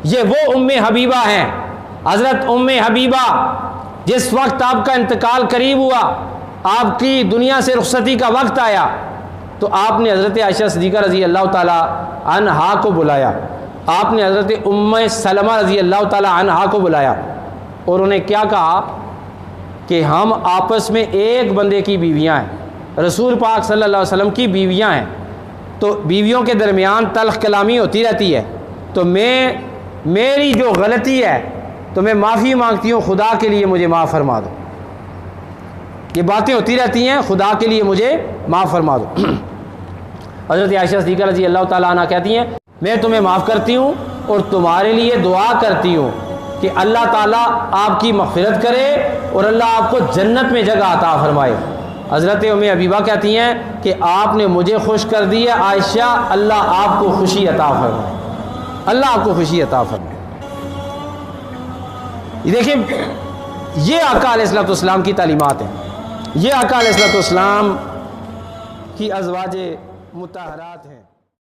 یہ وہ ام حبیبہ ہیں، حضرت ام حبیبہ جس وقت آپ کا انتقال قریب ہوا، آپ کی دنیا سے رخصتی کا وقت آیا، تو آپ نے حضرت عائشہ صدیقہ رضی اللہ تعالی عنہا کو بلایا، آپ نے حضرت ام سلمہ رضی اللہ تعالی عنہا کو بلایا اور انہیں کیا کہا کہ ہم آپس میں ایک بندے کی بیویاں ہیں، رسول پاک صلی اللہ علیہ وسلم کی بیویاں ہیں، تو بیویوں کے درمیان تلخ کلامی ہوتی رہتی ہے، تو میری جو غلطی ہے تو میں معافی مانگتی ہوں، خدا کے لیے مجھے معاف فرما دو۔ یہ باتیں ہوتی رہتی ہیں، خدا کے لیے مجھے معاف فرما دو۔ حضرت عائشہ صدیقہ رضی اللہ تعالیٰ عنہ کہتی ہیں میں تمہیں معاف کرتی ہوں اور تمہارے لیے دعا کرتی ہوں کہ اللہ تعالیٰ آپ کی مغفرت کرے اور اللہ آپ کو جنت میں جگہ عطا فرمائے۔ حضرت ام حبیبہ کہتی ہیں کہ آپ نے مجھے خوش کر دی ہے عائشہ، اللہ آپ کو خوشی عطا فرمائے، اللہ آپ کو خوشی عطا فرمائے۔ دیکھیں یہ آقا علیہ الصلوۃ والسلام کی تعلیمات ہیں، یہ آقا علیہ الصلوۃ والسلام کی ازواج مطہرات ہیں۔